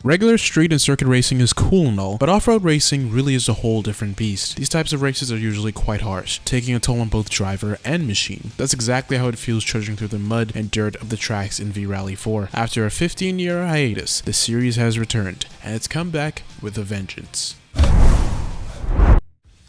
Regular street and circuit racing is cool and all, but off-road racing really is a whole different beast. These types of races are usually quite harsh, taking a toll on both driver and machine. That's exactly how it feels trudging through the mud and dirt of the tracks in V-Rally 4. After a 15-year hiatus, the series has returned, and it's come back with a vengeance.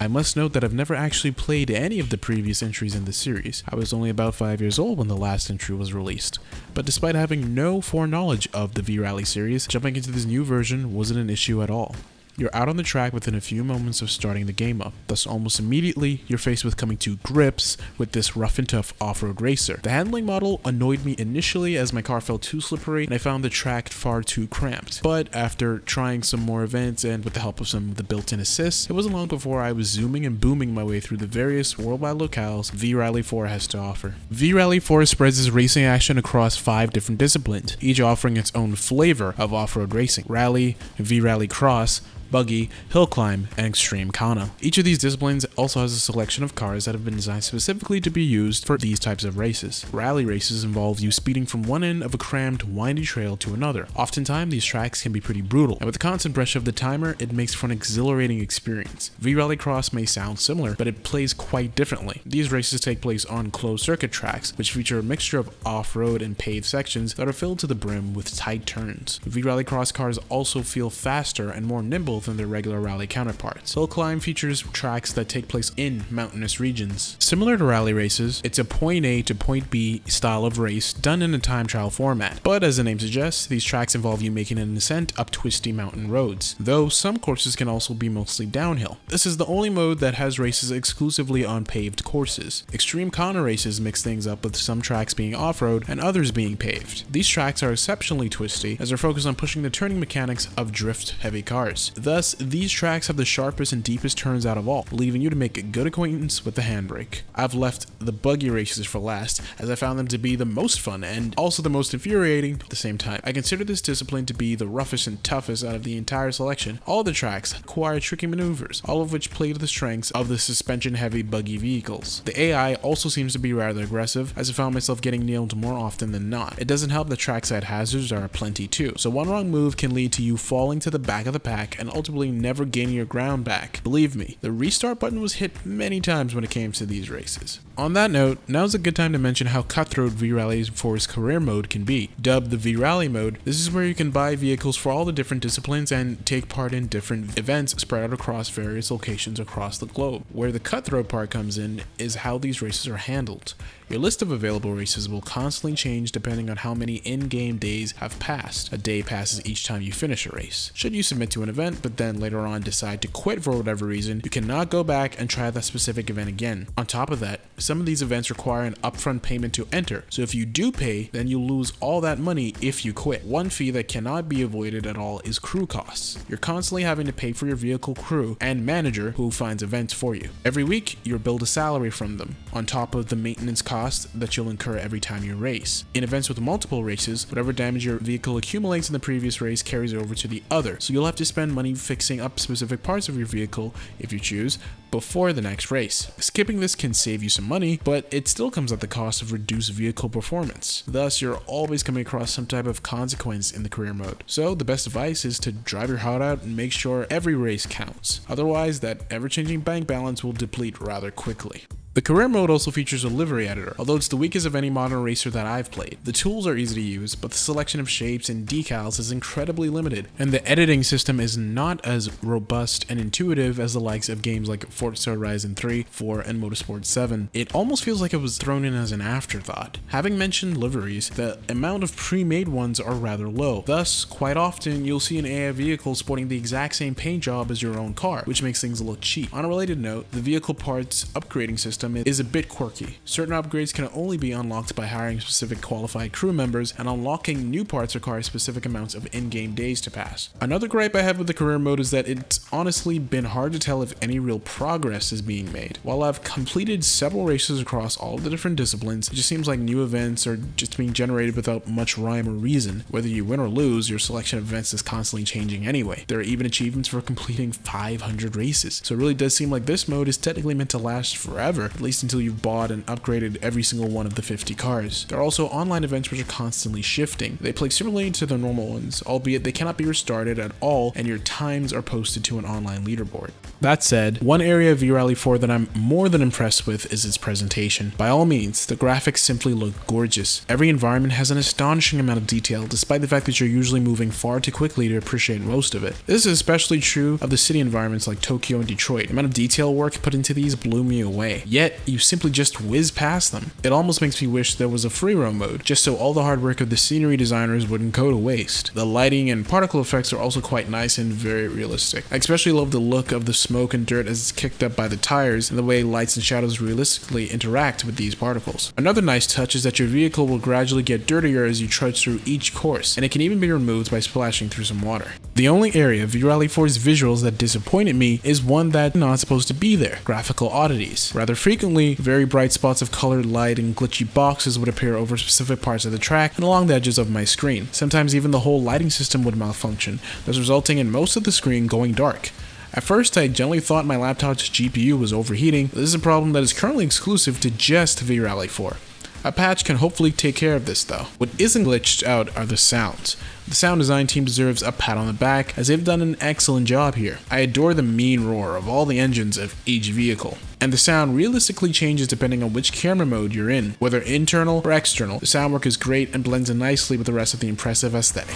I must note that I've never actually played any of the previous entries in the series. I was only about 5 years old when the last entry was released. But despite having no foreknowledge of the V-Rally series, jumping into this new version wasn't an issue at all. You're out on the track within a few moments of starting the game up, thus almost immediately you're faced with coming to grips with this rough and tough off-road racer. The handling model annoyed me initially as my car felt too slippery and I found the track far too cramped, but after trying some more events and with the help of some of the built-in assists, it wasn't long before I was zooming and booming my way through the various worldwide locales V-Rally 4 has to offer. V-Rally 4 spreads its racing action across 5 different disciplines, each offering its own flavor of off-road racing: rally, V-Rally cross, buggy, hill climb, and extreme kana. Each of these disciplines also has a selection of cars that have been designed specifically to be used for these types of races. Rally races involve you speeding from one end of a cramped, windy trail to another. Oftentimes, these tracks can be pretty brutal, and with the constant pressure of the timer, it makes for an exhilarating experience. V-Rally Cross may sound similar, but it plays quite differently. These races take place on closed-circuit tracks, which feature a mixture of off-road and paved sections that are filled to the brim with tight turns. V-Rally Cross cars also feel faster and more nimble than their regular rally counterparts. Hill Climb features tracks that take place in mountainous regions. Similar to rally races, it's a point A to point B style of race done in a time trial format, but as the name suggests, these tracks involve you making an ascent up twisty mountain roads, though some courses can also be mostly downhill. This is the only mode that has races exclusively on paved courses. Extreme Kana races mix things up with some tracks being off-road and others being paved. These tracks are exceptionally twisty as they're focused on pushing the turning mechanics of drift-heavy cars. Thus, these tracks have the sharpest and deepest turns out of all, leaving you to make a good acquaintance with the handbrake. I've left the buggy races for last, as I found them to be the most fun and also the most infuriating at the same time. I consider this discipline to be the roughest and toughest out of the entire selection. All the tracks require tricky maneuvers, all of which play to the strengths of the suspension-heavy buggy vehicles. The AI also seems to be rather aggressive, as I found myself getting nailed more often than not. It doesn't help that trackside hazards are plenty too, so one wrong move can lead to you falling to the back of the pack and ultimately never gaining your ground back. Believe me, the restart button was hit many times when it came to these races. On that note, now's a good time to mention how cutthroat V-Rally 4's career mode can be. Dubbed the V-Rally mode, this is where you can buy vehicles for all the different disciplines and take part in different events spread out across various locations across the globe. Where the cutthroat part comes in is how these races are handled. Your list of available races will constantly change depending on how many in-game days have passed. A day passes each time you finish a race. Should you submit to an event, but then later on decide to quit for whatever reason, you cannot go back and try that specific event again. On top of that, some of these events require an upfront payment to enter, so if you do pay, then you lose all that money if you quit. One fee that cannot be avoided at all is crew costs. You're constantly having to pay for your vehicle crew and manager who finds events for you. Every week, you're billed a salary from them, on top of the maintenance costs that you'll incur every time you race. In events with multiple races, whatever damage your vehicle accumulates in the previous race carries over to the other, so you'll have to spend money fixing up specific parts of your vehicle, if you choose, before the next race. Skipping this can save you some money, but it still comes at the cost of reduced vehicle performance. Thus, you're always coming across some type of consequence in the career mode. So the best advice is to drive your heart out and make sure every race counts. Otherwise, that ever-changing bank balance will deplete rather quickly. The career mode also features a livery editor, although it's the weakest of any modern racer that I've played. The tools are easy to use, but the selection of shapes and decals is incredibly limited, and the editing system is not as robust and intuitive as the likes of games like Forza Horizon 3, 4, and Motorsport 7. It almost feels like it was thrown in as an afterthought. Having mentioned liveries, the amount of pre-made ones are rather low. Thus, quite often, you'll see an AI vehicle sporting the exact same paint job as your own car, which makes things look cheap. On a related note, the vehicle parts upgrading system is a bit quirky. Certain upgrades can only be unlocked by hiring specific qualified crew members, and unlocking new parts requires specific amounts of in-game days to pass. Another gripe I have with the career mode is that it's honestly been hard to tell if any real progress is being made. While I've completed several races across all the different disciplines, it just seems like new events are just being generated without much rhyme or reason. Whether you win or lose, your selection of events is constantly changing anyway. There are even achievements for completing 500 races, so it really does seem like this mode is technically meant to last forever, at least until you've bought and upgraded every single one of the 50 cars. There are also online events which are constantly shifting. They play similarly to the normal ones, albeit they cannot be restarted at all, and your times are posted to an online leaderboard. That said, one area of V-Rally 4 that I'm more than impressed with is its presentation. By all means, the graphics simply look gorgeous. Every environment has an astonishing amount of detail, despite the fact that you're usually moving far too quickly to appreciate most of it. This is especially true of the city environments like Tokyo and Detroit. The amount of detail work put into these blew me away. Yet, you simply just whiz past them. It almost makes me wish there was a free roam mode, just so all the hard work of the scenery designers wouldn't go to waste. The lighting and particle effects are also quite nice and very realistic. I especially love the look of the smoke and dirt as it's kicked up by the tires, and the way lights and shadows realistically interact with these particles. Another nice touch is that your vehicle will gradually get dirtier as you trudge through each course, and it can even be removed by splashing through some water. The only area of V-Rally 4's visuals that disappointed me is one that's not supposed to be there: graphical oddities. Rather frequently, very bright spots of colored light and glitchy boxes would appear over specific parts of the track and along the edges of my screen. Sometimes even the whole lighting system would malfunction, thus resulting in most of the screen going dark. At first, I generally thought my laptop's GPU was overheating, but this is a problem that is currently exclusive to just V-Rally 4. A patch can hopefully take care of this though. What isn't glitched out are the sounds. The sound design team deserves a pat on the back, as they've done an excellent job here. I adore the mean roar of all the engines of each vehicle, and the sound realistically changes depending on which camera mode you're in. Whether internal or external, the sound work is great and blends in nicely with the rest of the impressive aesthetic.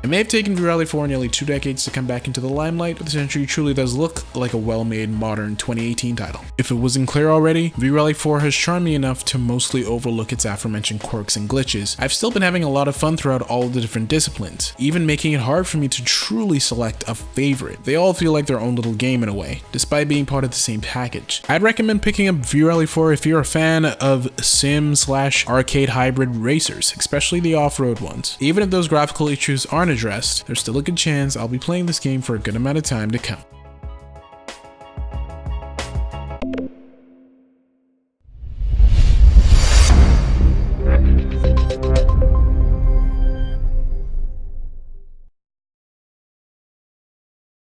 It may have taken V-Rally 4 nearly 2 decades to come back into the limelight, but this entry truly does look like a well-made modern 2018 title. If it wasn't clear already, V-Rally 4 has charmed me enough to mostly overlook its aforementioned quirks and glitches. I've still been having a lot of fun throughout all of the different disciplines, even making it hard for me to truly select a favorite. They all feel like their own little game in a way, despite being part of the same package. I'd recommend picking up V-Rally 4 if you're a fan of sim/arcade hybrid racers, especially the off-road ones. Even if those graphical issues aren't addressed, there's still a good chance I'll be playing this game for a good amount of time to come.